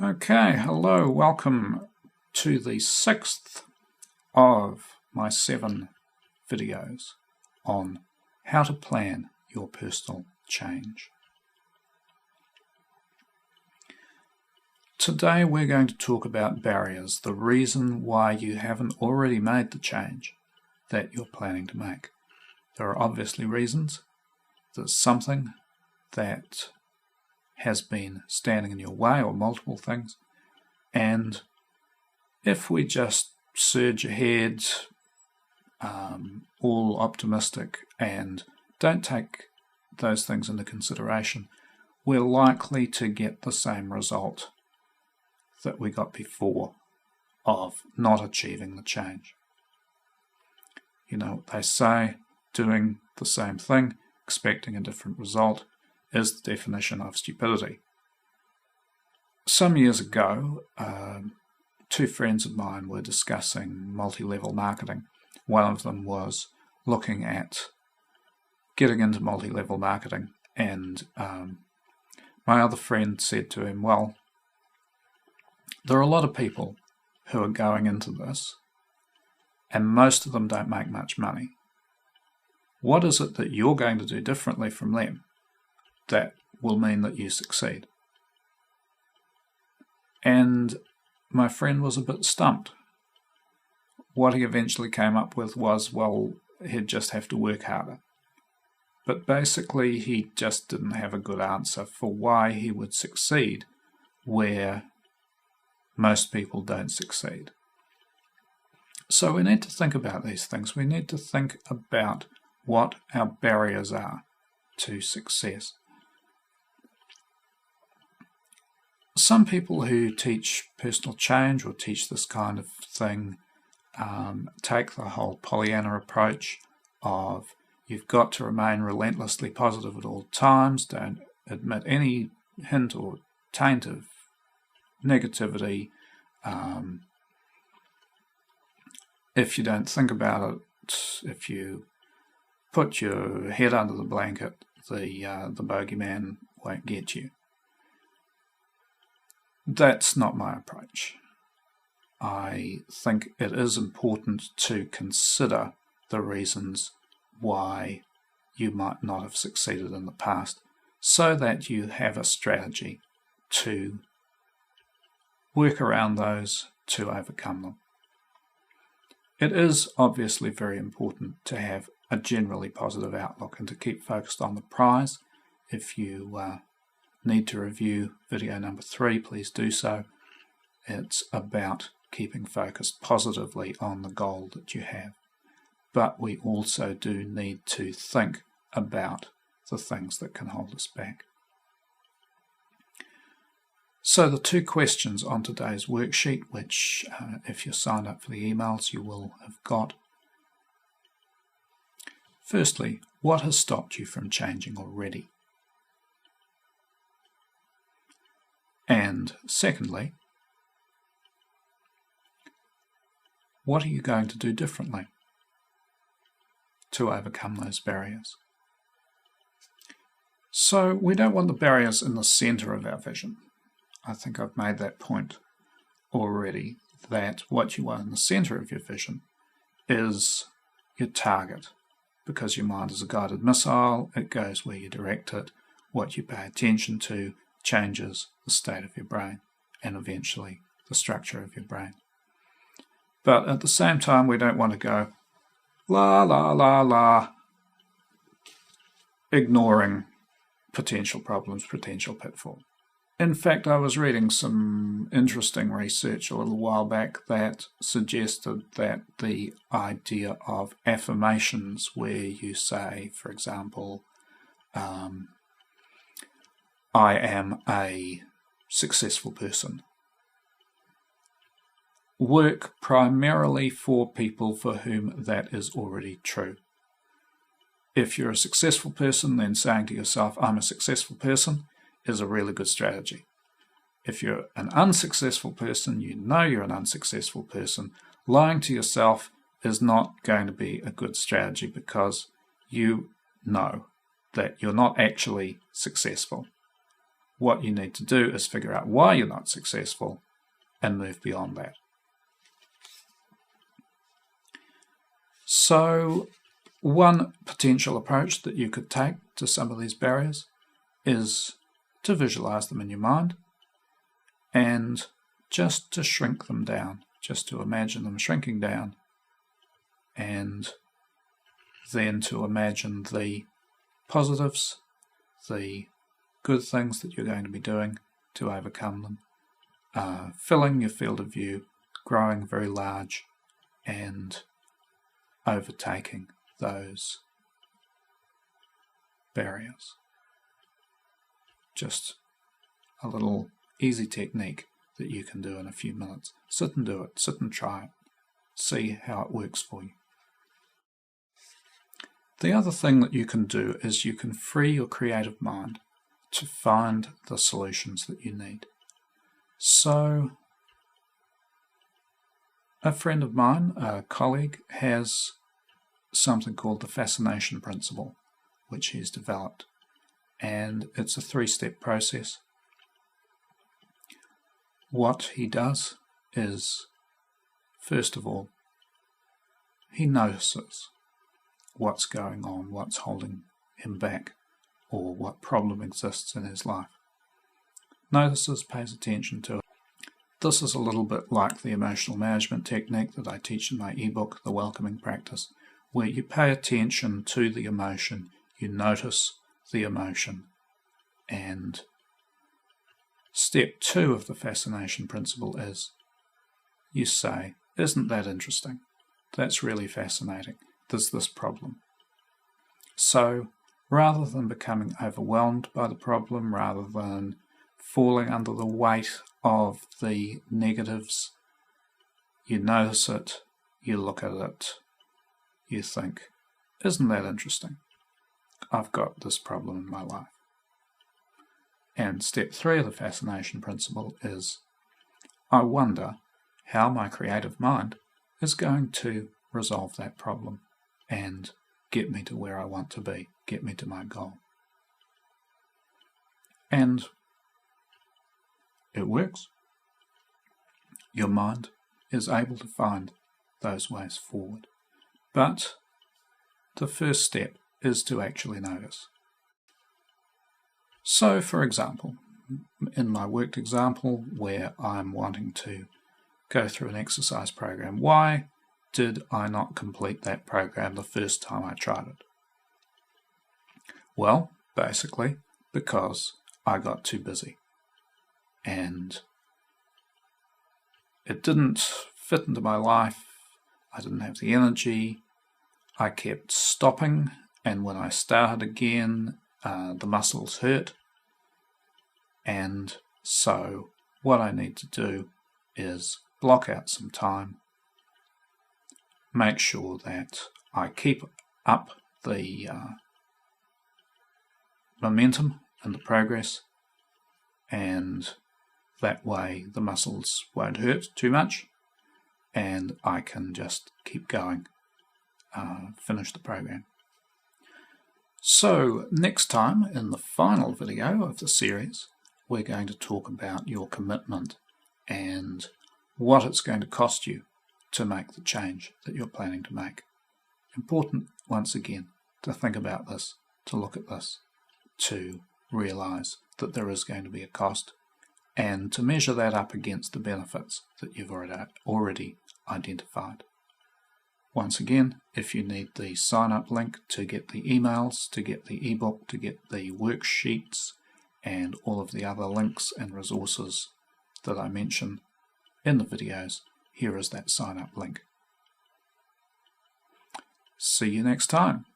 Okay, hello, welcome to the 6th of my 7 videos on how to plan your personal change. Today we're going to talk about barriers, the reason why you haven't already made the change that you're planning to make. There are obviously reasons. There's something that has been standing in your way, or multiple things, and if we just surge ahead all optimistic and don't take those things into consideration, we're likely to get the same result that we got before of not achieving the change. You know what they say, doing the same thing, expecting a different result, is the definition of stupidity. Some years ago, two friends of mine were discussing multi-level marketing. One of them was looking at getting into multi-level marketing, and my other friend said to him, well, there are a lot of people who are going into this, and most of them don't make much money. What is it that you're going to do differently from them that will mean that you succeed? And my friend was a bit stumped. What he eventually came up with was, well, he'd just have to work harder. But basically he just didn't have a good answer for why he would succeed where most people don't succeed. So we need to think about these things. We need to think about what our barriers are to success. Some people who teach personal change or teach this kind of thing take the whole Pollyanna approach of you've got to remain relentlessly positive at all times, don't admit any hint or taint of negativity. If you don't think about it, if you put your head under the blanket, the bogeyman won't get you. That's not my approach. I think it is important to consider the reasons why you might not have succeeded in the past, so that you have a strategy to work around those, to overcome them. It is obviously very important to have a generally positive outlook and to keep focused on the prize. If you need to review video number 3, please do so. It's about keeping focused positively on the goal that you have. But we also do need to think about the things that can hold us back. So the 2 questions on today's worksheet, which if you're signed up for the emails you will have got. Firstly, what has stopped you from changing already? And secondly, what are you going to do differently to overcome those barriers? So we don't want the barriers in the centre of our vision. I think I've made that point already, that what you want in the centre of your vision is your target, because your mind is a guided missile. It goes where you direct it. What you pay attention to changes the state of your brain and eventually the structure of your brain. But at the same time, we don't want to go la la la la, ignoring potential problems, potential pitfalls. In fact, I was reading some interesting research a little while back that suggested that the idea of affirmations, where you say, for example, I am a successful person, work primarily for people for whom that is already true. If you're a successful person, then saying to yourself, I'm a successful person, is a really good strategy. If you're an unsuccessful person, you know you're an unsuccessful person, lying to yourself is not going to be a good strategy, because you know that you're not actually successful. What you need to do is figure out why you're not successful and move beyond that. So one potential approach that you could take to some of these barriers is to visualize them in your mind and just to shrink them down, just to imagine them shrinking down, and then to imagine the positives, the good things that you're going to be doing to overcome them, filling your field of view, growing very large, and overtaking those barriers. Just a little easy technique that you can do in a few minutes. Sit and do it, sit and try it, see how it works for you. The other thing that you can do is you can free your creative mind to find the solutions that you need. So, a friend of mine, a colleague, has something called the fascination principle, which he's developed, and it's a 3-step process. What he does is, first of all, he notices what's going on, what's holding him back, or what problem exists in his life. Notices, pays attention to it. This is a little bit like the emotional management technique that I teach in my ebook, The Welcoming Practice, where you pay attention to the emotion, you notice the emotion, and step 2 of the fascination principle is you say, isn't that interesting? That's really fascinating. There's this problem. So rather than becoming overwhelmed by the problem, rather than falling under the weight of the negatives, you notice it, you look at it, you think, isn't that interesting? I've got this problem in my life. And step 3 of the fascination principle is, I wonder how my creative mind is going to resolve that problem and get me to where I want to be, get me to my goal. And it works. Your mind is able to find those ways forward. But the first step is to actually notice. So, for example, in my worked example where I'm wanting to go through an exercise program, why did I not complete that program the first time I tried it? Well, basically because I got too busy and it didn't fit into my life. I didn't have the energy. I kept stopping, and when I started again, the muscles hurt. And so what I need to do is block out some time, make sure that I keep up the momentum and the progress, and that way the muscles won't hurt too much and I can just keep going, finish the program. So next time, in the final video of the series, we're going to talk about your commitment and what it's going to cost you to make the change that you're planning to make. Important, once again, to think about this, to look at this, to realize that there is going to be a cost, and to measure that up against the benefits that you've already identified. Once again, if you need the sign-up link to get the emails, to get the ebook, to get the worksheets, and all of the other links and resources that I mention in the videos, here is that sign-up link. See you next time.